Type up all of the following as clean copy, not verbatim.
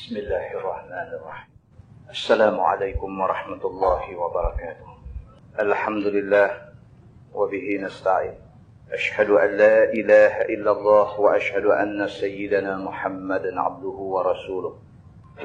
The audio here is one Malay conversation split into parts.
بسم الله الرحمن الرحيم. السلام عليكم ورحمة الله وبركاته. الحمد لله وبه نستعين. أشهد أن لا إله إلا الله وأشهد أن سيدنا محمدا عبده ورسوله،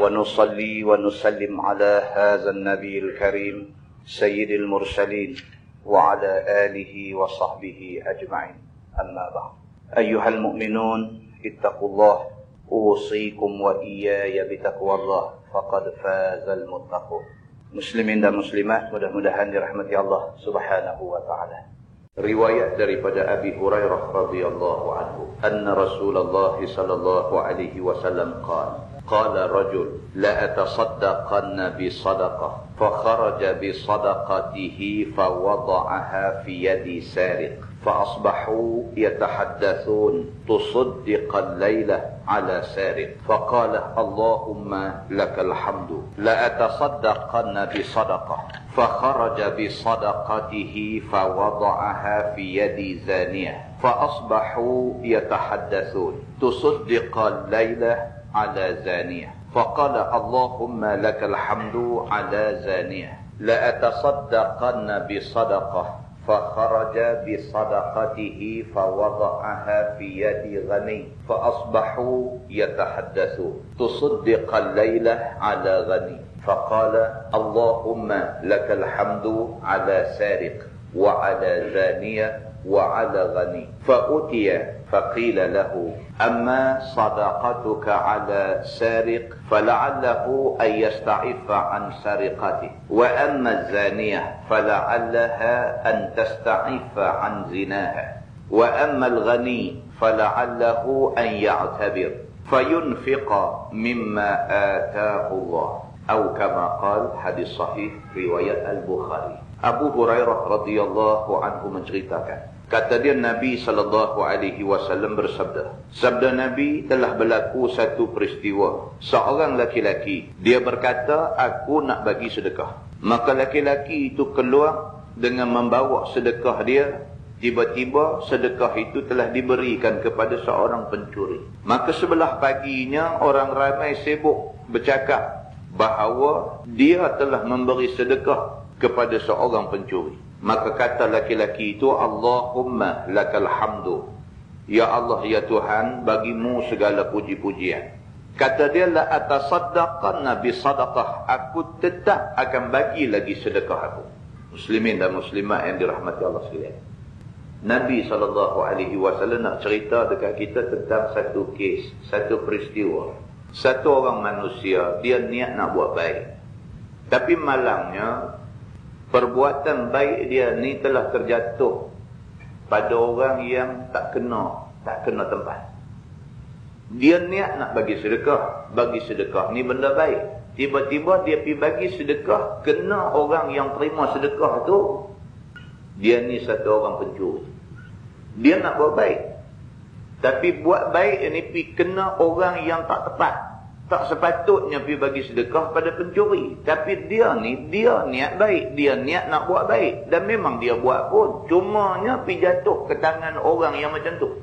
ونصلي ونسلم على هذا النبي الكريم سيد المرسلين وعلى آله وصحبه أجمعين. أما بعد، أيها المؤمنون اتقوا الله، أوصيكم وإياي بتقوى الله فقد فاز المتقون. Muslimin dan muslimat, mudah-mudahan dirahmati Allah Subhanahu wa taala. Riwayat daripada Abi Hurairah radhiyallahu anhu, anna Rasulullah sallallahu alaihi wasallam qala rajul la atasaddaqanna bi sadaqah fa kharaja bi sadaqatihi fa wada'aha fi yadi sariq fa asbahu yatahaddathun tusaddiqa al-layla ala sariq fa qala Allahumma lakal hamdu la atasaddaqanna bi sadaqah fa kharaja bi sadaqatihi fa wada'aha fi yadi zaniyah fa asbahu yatahaddathun tusaddiqa al-layla على زانية فقال اللهم لك الحمد على زانية لأتصدقن بصدقة فخرج بصدقته فوضعها في يد غني فأصبحوا يتحدثون تصدق الليلة على غني فقال اللهم لك الحمد على سارق وعلى زانية وعلى غني فأتي فقيل له أما صدقتك على سارق فلعله أن يستعف عن سرقته وأما الزانية فلعلها أن تستعف عن زناها وأما الغني فلعله أن يعتبر فينفق مما آتاه الله أو كما قال. Hadis sahih riwayat Al-Bukhari. Abu Hurairah radhiyallahu anhu menceritakan, kata dia, Nabi SAW bersabda, sabda Nabi, telah berlaku satu peristiwa. Seorang laki-laki, dia berkata, aku nak bagi sedekah. Maka laki-laki itu keluar dengan membawa sedekah dia. Tiba-tiba sedekah itu telah diberikan kepada seorang pencuri. Maka sebelah paginya orang ramai sibuk bercakap bahawa dia telah memberi sedekah kepada seorang pencuri. Maka kata laki-laki itu, Allahumma lakal hamdu, ya Allah, ya Tuhan, bagimu segala puji-pujian. Kata dia, la atasaddaqanna bi sadaqah, aku tetap akan bagi lagi sedekah aku. Muslimin dan muslimat yang dirahmati Allah sekalian, Nabi SAW nak cerita dekat kita tentang satu kes, satu peristiwa. Satu orang manusia, dia niat nak buat baik, tapi malangnya perbuatan baik dia ni telah terjatuh pada orang yang tak kena tempat. Dia niat nak bagi sedekah ni benda baik. Tiba-tiba dia pergi bagi sedekah, kena orang yang terima sedekah tu, dia ni satu orang pencuri. Dia nak buat baik, tapi buat baik ni pergi kena orang yang tak tepat. Tak sepatutnya pergi bagi sedekah pada pencuri. Tapi dia ni, dia niat baik. Dia niat nak buat baik. Dan memang dia buat pun. Cumanya pergi jatuh ke tangan orang yang macam tu.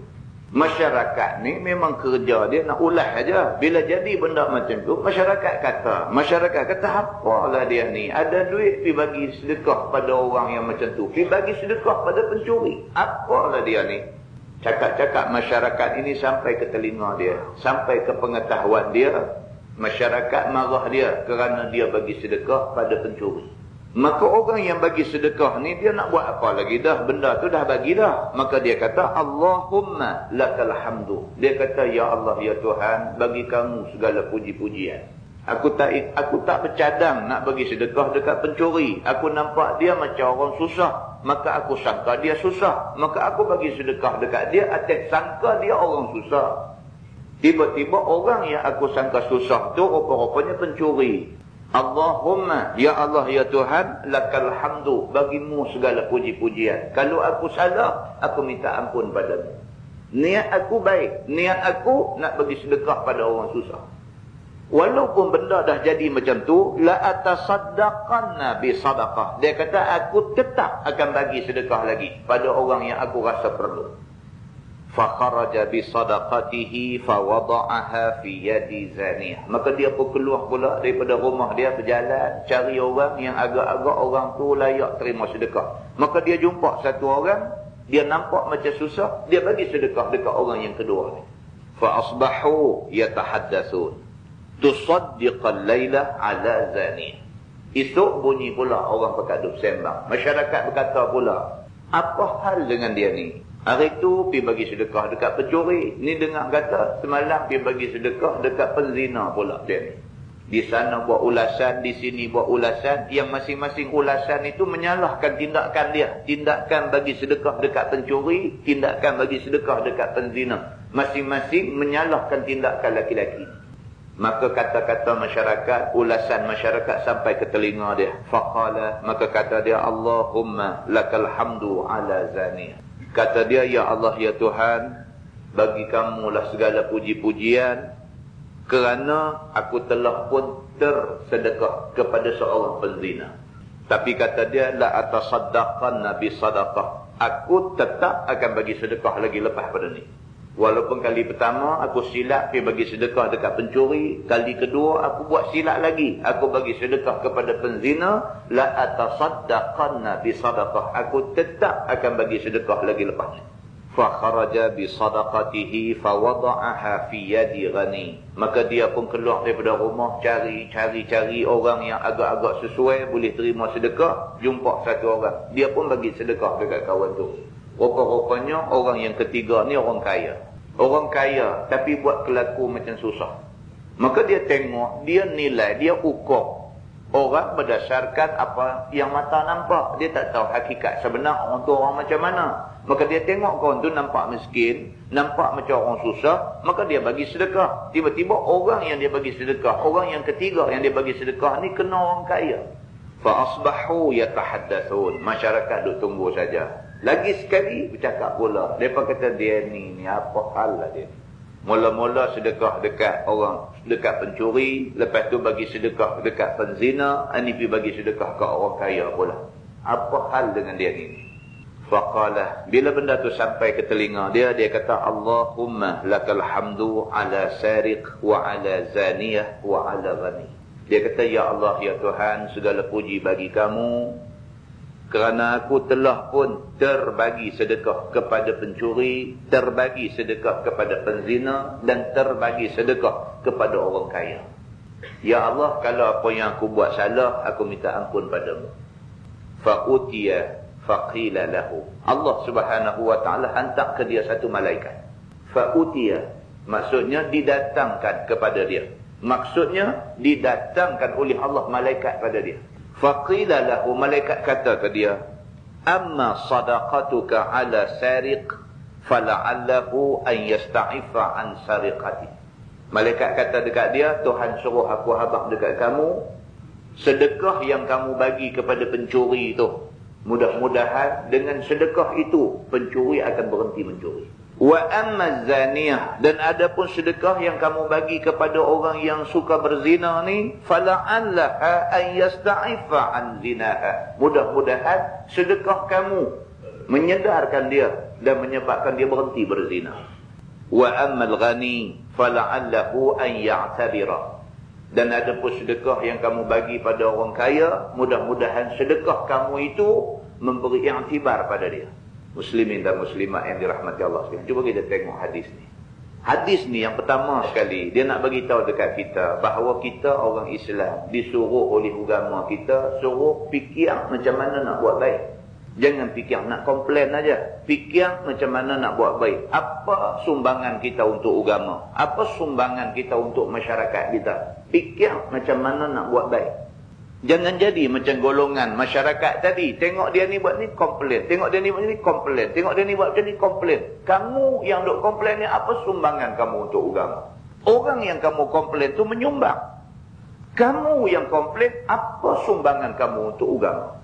Masyarakat ni memang kerja dia nak ulas aja. Bila jadi benda macam tu, masyarakat kata, apalah dia ni, ada duit pergi bagi sedekah pada orang yang macam tu, pergi bagi sedekah pada pencuri. Apalah dia ni. Cakap-cakap masyarakat ini sampai ke telinga dia, sampai ke pengetahuan dia. Masyarakat marah dia kerana dia bagi sedekah pada pencuri. Maka orang yang bagi sedekah ni, dia nak buat apa lagi dah? Benda tu dah bagi dah. Maka dia kata, Allahumma lakal hamdu. Dia kata, ya Allah, ya Tuhan, bagi kamu segala puji-pujian. Aku tak bercadang nak bagi sedekah dekat pencuri. Aku nampak dia macam orang susah, maka aku sangka dia susah, maka aku bagi sedekah dekat dia atas sangka dia orang susah. Tiba-tiba orang yang aku sangka susah tu rupa-rupanya pencuri. Allahumma, ya Allah, ya Tuhan, lakal hamdu, bagimu segala puji-pujian. Kalau aku salah, aku minta ampun padamu. Niat aku baik, niat aku nak bagi sedekah pada orang susah. Walaupun benda dah jadi macam tu, la atasaddaqanna bi sadaqah. Dia kata, aku tetap akan bagi sedekah lagi pada orang yang aku rasa perlu. Fakharaja bi sadaqatihi fawada'aha fi yadi zaniyah. Maka dia pun keluar pula daripada rumah dia, berjalan cari orang yang agak-agak orang tu layak terima sedekah. Maka dia jumpa satu orang, dia nampak macam susah, dia bagi sedekah dekat orang yang kedua ni. Fa asbahu yatahaddatsun tusaddiqal laila ala zaniyah. Esok bunyi pula orang berkaduk sembang. Masyarakat berkata pula, apa hal dengan dia ni? Hari tu pergi bagi sedekah dekat pencuri. Ni dengar kata semalam pergi bagi sedekah dekat penzina pula dia ni. Di sana buat ulasan, di sini buat ulasan. Yang masing-masing ulasan itu menyalahkan tindakan dia. Tindakan bagi sedekah dekat pencuri, tindakan bagi sedekah dekat penzina. Masing-masing menyalahkan tindakan laki-laki. Maka kata-kata masyarakat, ulasan masyarakat sampai ke telinga dia. Faqala, maka kata dia, Allahumma lakal hamdu ala zaniyah. Kata dia, ya Allah, ya Tuhan, bagi kamulah segala puji-pujian kerana aku telah pun tersedekah kepada seorang penzina. Tapi kata dia, la atasaddaqanna bi sadaqah. Aku tetap akan bagi sedekah lagi lepas pada ni. Walaupun kali pertama aku silap pergi bagi sedekah dekat pencuri, kali kedua aku buat silap lagi, aku bagi sedekah kepada penzina, la atasaddaqanna bi sadaqah. Aku tetap akan bagi sedekah lagi lepas ni. Fa kharaja bi sadaqatihi fa wada'aha fi yadi ghani. Maka dia pun keluar daripada rumah, cari orang yang agak-agak sesuai boleh terima sedekah. Jumpa satu orang, dia pun bagi sedekah dekat kawan tu. Rupa-rupanya orang yang ketiga ni orang kaya. Orang kaya tapi buat kelaku macam susah. Maka dia tengok, dia nilai, dia ukur orang berdasarkan apa yang mata nampak. Dia tak tahu hakikat sebenar orang tu orang macam mana. Maka dia tengok kawan tu nampak miskin, nampak macam orang susah, maka dia bagi sedekah. Tiba-tiba orang yang dia bagi sedekah, orang yang ketiga yang dia bagi sedekah ni kena orang kaya. Fa asbahu yatahaddatsun. Masyarakat duk tunggu saja. Lagi sekali bercakap pula. Mereka kata dia ni apa hal lah dia. Mula-mula sedekah dekat orang, dekat pencuri. Lepas tu bagi sedekah dekat penzina. Ini pergi bagi sedekah ke orang kaya pula. Apa hal dengan dia ni? Faqalah. Bila benda tu sampai ke telinga dia, dia kata, Allahumma lakal hamdu ala sariq wa ala zaniyah wa ala ghani. Dia kata, ya Allah, ya Tuhan, segala puji bagi kamu. Kerana aku telah pun terbagi sedekah kepada pencuri, terbagi sedekah kepada penzina, dan terbagi sedekah kepada orang kaya. Ya Allah, kalau apa yang aku buat salah, aku minta ampun padamu. Fa'utiya faqila lahu. Allah Subhanahu wa ta'ala hantar ke dia satu malaikat. Fa'utiya, maksudnya didatangkan kepada dia. Maksudnya didatangkan oleh Allah malaikat pada dia. Faqila lahu, malaikat kata ke dia, amma sadaqatuka ala sariq fala'allahu an yasta'ifa an sariqati. Malaikat kata dekat dia, Tuhan suruh aku habaq dekat kamu, sedekah yang kamu bagi kepada pencuri itu, mudah-mudahan dengan sedekah itu pencuri akan berhenti mencuri. Wa amma zaniyah, dan adapun sedekah yang kamu bagi kepada orang yang suka berzina ni, fala'allaha an yasta'ifa an zinaha. Mudah-mudahan sedekah kamu menyedarkan dia dan menyebabkan dia berhenti berzina. Wa ammal ghani fala'allahu an ya'tabira. Dan adapun sedekah yang kamu bagi pada orang kaya, mudah-mudahan sedekah kamu itu memberi i'tibar pada dia. Muslimin dan muslimat yang dirahmati Allah sekalian. Cuba kita tengok hadis ni. Hadis ni yang pertama sekali, dia nak bagi tahu dekat kita bahawa kita orang Islam disuruh oleh agama kita, suruh fikir macam mana nak buat baik. Jangan fikir nak komplain aja. Fikir macam mana nak buat baik. Apa sumbangan kita untuk agama? Apa sumbangan kita untuk masyarakat kita? Fikir macam mana nak buat baik. Jangan jadi macam golongan masyarakat tadi. Tengok dia ni buat ni, komplain. Tengok dia ni buat ni, komplain. Tengok dia ni buat macam ni, komplain. Kamu yang duk komplain ni, apa sumbangan kamu untuk agama? Orang yang kamu komplain tu menyumbang. Kamu yang komplain, apa sumbangan kamu untuk agama?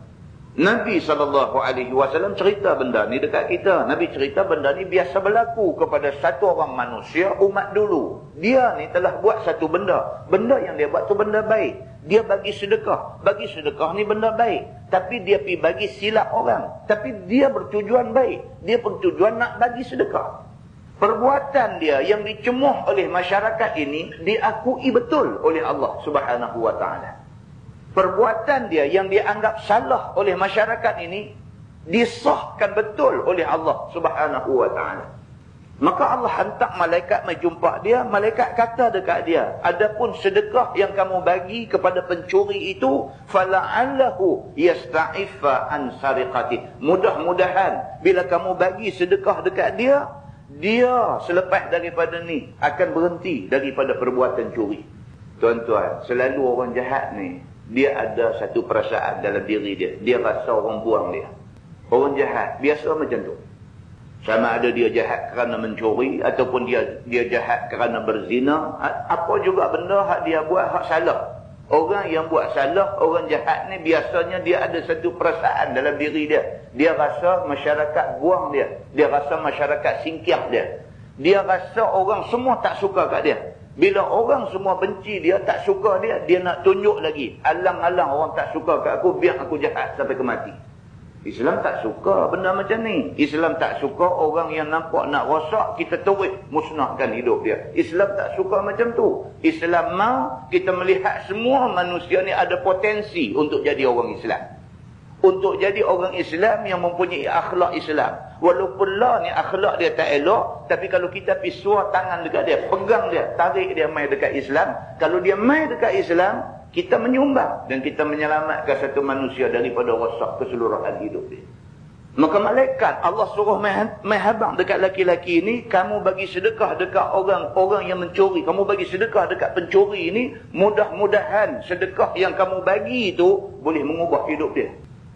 Nabi SAW cerita benda ni dekat kita. Nabi cerita benda ni biasa berlaku kepada satu orang manusia umat dulu. Dia ni telah buat satu benda. Benda yang dia buat tu benda baik. Dia bagi sedekah. Bagi sedekah ni benda baik. Tapi dia pergi bagi silap orang. Tapi dia bertujuan baik. Dia bertujuan nak bagi sedekah. Perbuatan dia yang dicemuh oleh masyarakat ini diakui betul oleh Allah Subhanahu wa taala. Perbuatan dia yang dianggap salah oleh masyarakat ini disahkan betul oleh Allah Subhanahu wa taala. Maka Allah hantar malaikat mai jumpa dia, malaikat kata dekat dia, adapun sedekah yang kamu bagi kepada pencuri itu fala'allahu yasta'iffa an sariqati. Mudah-mudahan bila kamu bagi sedekah dekat dia, dia selepas daripada ni akan berhenti daripada perbuatan curi. Tuan-tuan, selalu orang jahat ni, dia ada satu perasaan dalam diri dia. Dia rasa orang buang dia. Orang jahat biasa macam tu. Sama ada dia jahat kerana mencuri, ataupun dia jahat kerana berzina. Apa juga benda hak dia buat hak salah. Orang yang buat salah, orang jahat ni biasanya dia ada satu perasaan dalam diri dia. Dia rasa masyarakat buang dia. Dia rasa masyarakat singkir dia. Dia rasa orang semua tak suka kat dia. Bila orang semua benci dia, tak suka dia, dia nak tunjuk lagi. Alang-alang orang tak suka kat aku, biar aku jahat sampai ke mati. Islam tak suka benda macam ni. Islam tak suka orang yang nampak nak rosak, kita terus musnahkan hidup dia. Islam tak suka macam tu. Islam mau kita melihat semua manusia ni ada potensi untuk jadi orang Islam. Untuk jadi orang Islam yang mempunyai akhlak Islam. Walaupun lah ni akhlak dia tak elok, tapi kalau kita pergi suar tangan dekat dia, pegang dia, tarik dia mai dekat Islam. Kalau dia mai dekat Islam, kita menyumbang dan kita menyelamatkan satu manusia daripada rosak keseluruhan hidup dia. Maka malaikat Allah suruh mai habang dekat laki-laki ini, kamu bagi sedekah dekat orang yang mencuri, kamu bagi sedekah dekat pencuri ini, mudah-mudahan sedekah yang kamu bagi itu boleh mengubah hidup dia.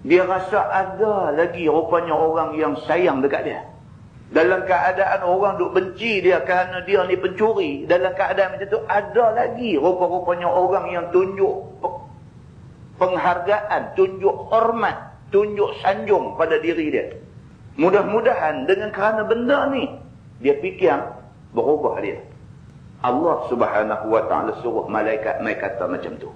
Dia rasa ada lagi rupanya orang yang sayang dekat dia. Dalam keadaan orang duk benci dia kerana dia ni pencuri, dalam keadaan macam tu ada lagi rupa-rupanya orang yang tunjuk penghargaan, tunjuk hormat, tunjuk sanjung pada diri dia. Mudah-mudahan dengan kerana benda ni dia fikir berubah dia. Allah Subhanahu wa taala suruh malaikat mai kata macam tu.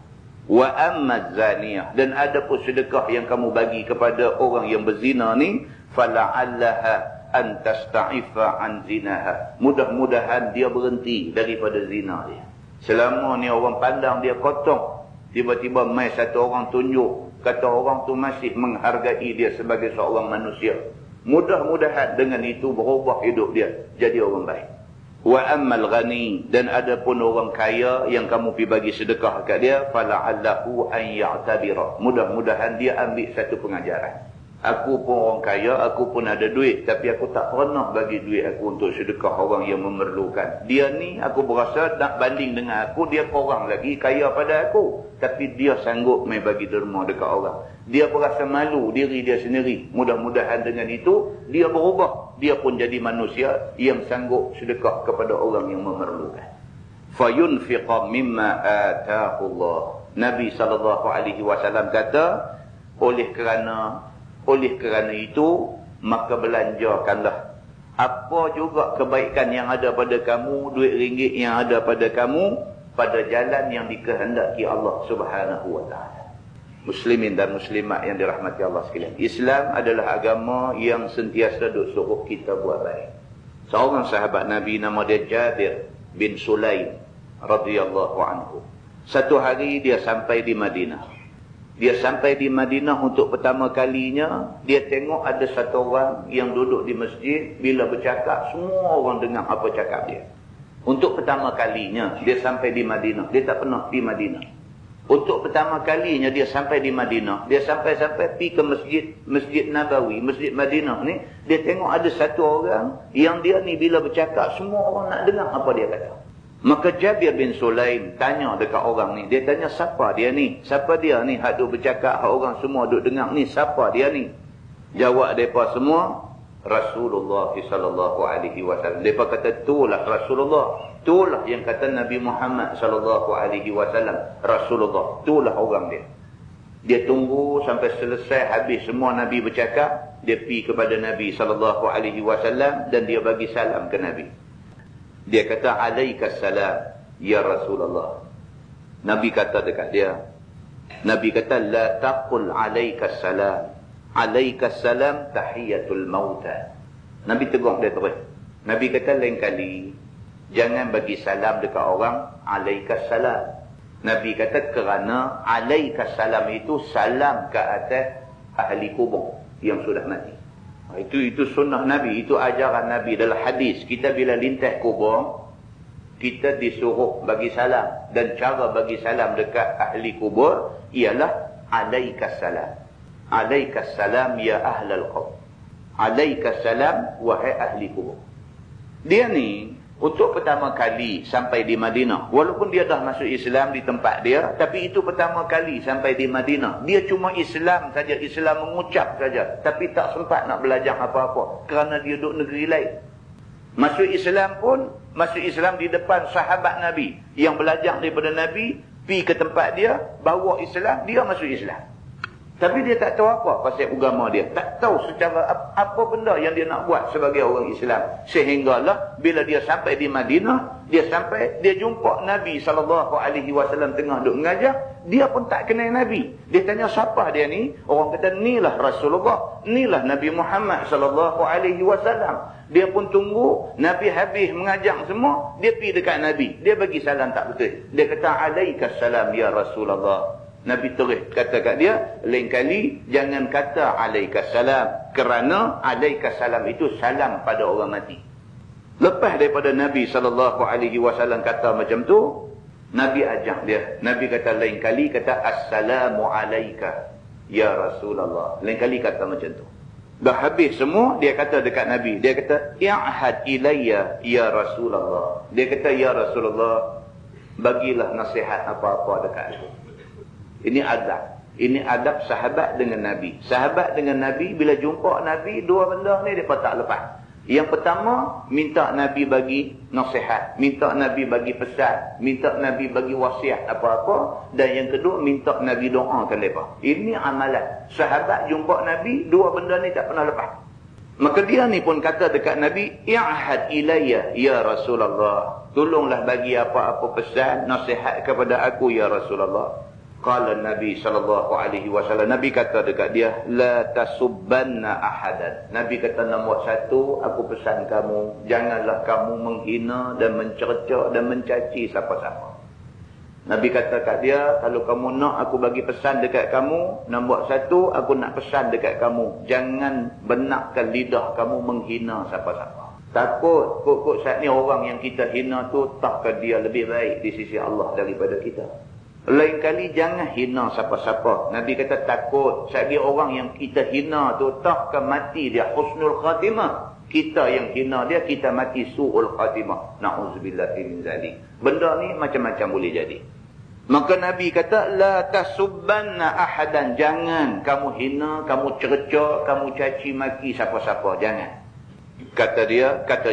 Wa amma zaniyah, dan ada pun sedekah yang kamu bagi kepada orang yang berzina ni, fala'allaha an tasta'ifa an zinaha. Mudah-mudahan dia berhenti daripada zina dia. Selama ni orang pandang dia kotor, tiba-tiba mai satu orang tunjuk, kata orang tu masih menghargai dia sebagai seorang manusia. Mudah-mudahan dengan itu berubah hidup dia jadi orang baik. Wa ammal ghani, dan ada pun orang kaya yang kamu pi bagi sedekah kat dia, fala'allahu an ya'tabira. Mudah-mudahan dia ambil satu pengajaran. Aku pun orang kaya, aku pun ada duit, tapi aku tak pernah bagi duit aku untuk sedekah orang yang memerlukan. Dia ni aku berasa nak banding dengan aku, dia korang lagi kaya pada aku, tapi dia sanggup mai bagi derma dekat orang. Dia berasa malu diri dia sendiri. Mudah-mudahan dengan itu dia berubah, dia pun jadi manusia yang sanggup sedekah kepada orang yang memerlukan. Fayunfiqa mimma ataahu Allah. Nabi SAW kata, oleh kerana itu, maka belanjakanlah apa juga kebaikan yang ada pada kamu, duit ringgit yang ada pada kamu, pada jalan yang dikehendaki Allah Subhanahu wa taala. Muslimin dan muslimat yang dirahmati Allah sekalian, Islam adalah agama yang sentiasa duk suruh kita buat baik. Seorang sahabat Nabi nama dia Jabir bin Sulaim radhiyallahu anhu. Satu hari dia sampai di Madinah. Dia sampai di Madinah untuk pertama kalinya, dia tengok ada satu orang yang duduk di masjid, bila bercakap semua orang dengar apa cakap dia. Untuk pertama kalinya dia sampai di Madinah, dia tak pernah pergi Madinah. Untuk pertama kalinya dia sampai di Madinah, dia sampai-sampai pergi ke Masjid Nabawi, Masjid Madinah ni, dia tengok ada satu orang yang dia ni bila bercakap semua orang nak dengar apa dia kata. Maka Jabir bin Sulaim tanya dekat orang ni. Dia tanya, siapa dia ni? Siapa dia ni? Hak duk bercakap, hak orang semua duk dengar ni. Siapa dia ni? Jawab mereka semua, Rasulullah sallallahu alaihi wasallam. Mereka kata, itulah Rasulullah. Itulah yang kata Nabi Muhammad sallallahu alaihi wasallam. Rasulullah. Itulah orang dia. Dia tunggu sampai selesai habis semua Nabi bercakap. Dia pergi kepada Nabi sallallahu alaihi wasallam dan dia bagi salam ke Nabi. Dia kata, alaikas salam ya Rasulullah. Nabi kata dekat dia, Nabi kata, la taqul alaikas salam. Alaikas salam tahiyatul mauta. Nabi tegur dia terus. Nabi kata lain kali, jangan bagi salam dekat orang, alaikas salam. Nabi kata kerana alaikas salam itu salam ke atas ahli kubur yang sudah mati. Itu sunnah Nabi, itu ajaran Nabi dalam hadis. Kita bila lintas kubur, kita disuruh bagi salam. Dan cara bagi salam dekat ahli kubur ialah alaikas salam. Alaikas salam ya ahlal qabr. Alaikas salam wahai ahli kubur. Dia ni untuk pertama kali sampai di Madinah, walaupun dia dah masuk Islam di tempat dia, tapi itu pertama kali sampai di Madinah. Dia cuma Islam saja, Islam mengucap saja, tapi tak sempat nak belajar apa-apa kerana dia duduk negeri lain. Masuk Islam pun, masuk Islam di depan sahabat Nabi yang belajar daripada Nabi, pergi ke tempat dia, bawa Islam, dia masuk Islam. Tapi dia tak tahu apa pasal agama dia. Tak tahu secara apa benda yang dia nak buat sebagai orang Islam. Sehinggalah bila dia sampai di Madinah, dia jumpa Nabi SAW tengah duduk mengajar, dia pun tak kenal Nabi. Dia tanya siapa dia ni? Orang kata inilah Rasulullah, inilah Nabi Muhammad SAW. Dia pun tunggu Nabi habis mengajar semua, dia pergi dekat Nabi. Dia bagi salam tak betul. Dia kata alaikas salam ya Rasulullah. Nabi terus kata kat dia, lain kali jangan kata alaikas salam, kerana alaikas salam itu salam pada orang mati. Lepas daripada Nabi SAW kata macam tu, Nabi ajak dia. Nabi kata lain kali kata assalamu alaika ya Rasulullah. Lain kali kata macam tu. Dah habis semua, dia kata dekat Nabi, dia kata i'had ilayya ya Rasulullah. Dia kata ya Rasulullah, bagilah nasihat apa-apa dekat aku. Ini adab. Ini adab sahabat dengan Nabi. Sahabat dengan Nabi bila jumpa Nabi, dua benda ni mereka tak lepas. Yang pertama, minta Nabi bagi nasihat, minta Nabi bagi pesan, minta Nabi bagi wasiat apa-apa, dan yang kedua minta Nabi doakan mereka. Ini amalan. Sahabat jumpa Nabi, dua benda ni tak pernah lepas. Maka dia ni pun kata dekat Nabi, i'had ilayya ya Rasulullah. Tolonglah bagi apa-apa pesan, nasihat kepada aku ya Rasulullah. Qala Nabi SAW, Nabi kata dekat dia, la tasubbanna ahadan. Nabi kata nombor satu, aku pesan kamu, janganlah kamu menghina dan mencerca dan mencaci siapa-siapa. Nabi kata kat dia, kalau kamu nak aku bagi pesan dekat kamu, nombor satu, aku nak pesan dekat kamu, jangan benarkan lidah kamu menghina siapa-siapa. Takut kok saat ni orang yang kita hina tu, takkah dia lebih baik di sisi Allah daripada kita. Lain kali jangan hina siapa-siapa. Nabi kata takut saat dia orang yang kita hina tu, takkah mati dia husnul khatimah. Kita yang hina dia, kita mati su'ul khatimah. Na'udzubillahi min zalik. Benda ni macam-macam boleh jadi. Maka Nabi kata, la tasubbanna ahadan. Jangan kamu hina, kamu cerca, kamu caci maki siapa-siapa. Jangan. Kata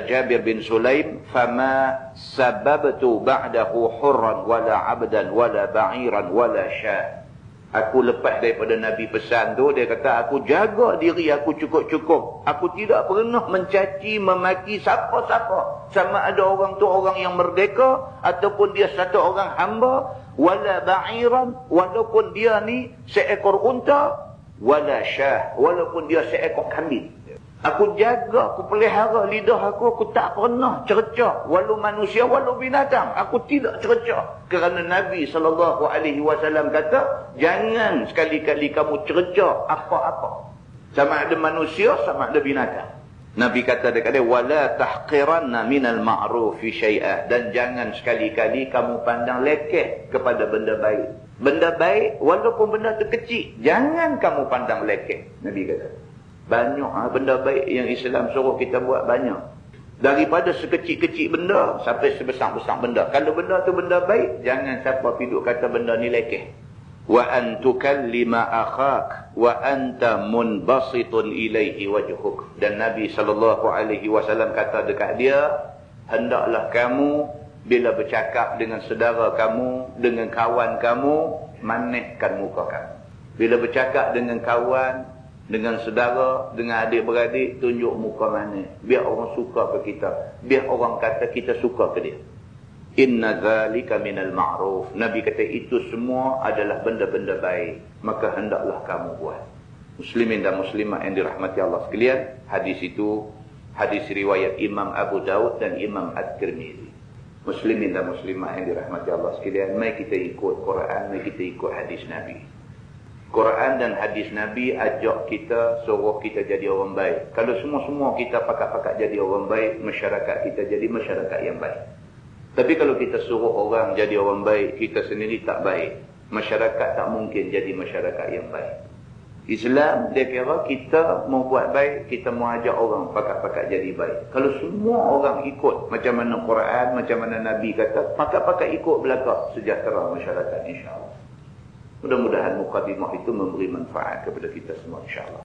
Jabir bin Sulaim, fama sababtu ba'dahu hurran wala abdan wala ba'iran wala syah. Aku lepas daripada Nabi pesan tu, dia kata aku jaga diri aku cukup-cukup. Aku tidak pernah mencaci, memaki siapa-siapa. Sama ada orang tu orang yang merdeka ataupun dia satu orang hamba, wala ba'iran, walaupun dia ni seekor unta, wala syah, walaupun dia seekor kambing. Aku jaga, aku pelihara lidah aku tak pernah cerca. Walau manusia, walau binatang. Aku tidak cerca. Kerana Nabi SAW kata, jangan sekali-kali kamu cerca apa-apa. Sama ada manusia, sama ada binatang. Nabi kata dekat dia, wala tahqiranna minal ma'rufi syai'ah. Dan jangan sekali-kali kamu pandang lekeh kepada benda baik. Benda baik, walaupun benda tu kecil, jangan kamu pandang lekeh. Nabi kata. Banyak benda baik yang Islam suruh kita buat, banyak. Daripada sekecil-kecil benda sampai sebesar-besar benda. Kalau benda tu benda baik, jangan siapa piduk kata benda ni lekeh. Wa an tukallima akhak wa anta munbasitun ilaihi wajhuk. Dan Nabi SAW kata dekat dia, hendaklah kamu bila bercakap dengan saudara kamu, dengan kawan kamu, manihkan muka kamu. Bila bercakap dengan kawan, dengan saudara, dengan adik-beradik, tunjuk muka mana. Biar orang suka ke kita. Biar orang kata kita suka ke dia. Inna zalika minal ma'ruf. Nabi kata itu semua adalah benda-benda baik. Maka hendaklah kamu buat. Muslimin dan muslimat yang dirahmati Allah sekalian, hadis itu Hadis riwayat Imam Abu Daud dan Imam At-Tirmizi. Muslimin dan muslimah yang dirahmati Allah sekalian, mari kita ikut Quran, mari kita ikut hadis Nabi. Quran dan hadis Nabi ajak kita, suruh kita jadi orang baik. Kalau semua-semua kita pakat-pakat jadi orang baik, masyarakat kita jadi masyarakat yang baik. Tapi kalau kita suruh orang jadi orang baik, kita sendiri tak baik, masyarakat tak mungkin jadi masyarakat yang baik. Islam dia kira kita mau buat baik, kita mau ajak orang pakat-pakat jadi baik. Kalau semua orang ikut macam mana Quran, macam mana Nabi kata, pakat-pakat ikut belakang sejahtera masyarakat, insya-Allah. Mudah-mudahan mukadimah itu memberi manfaat kepada kita semua, insya-Allah.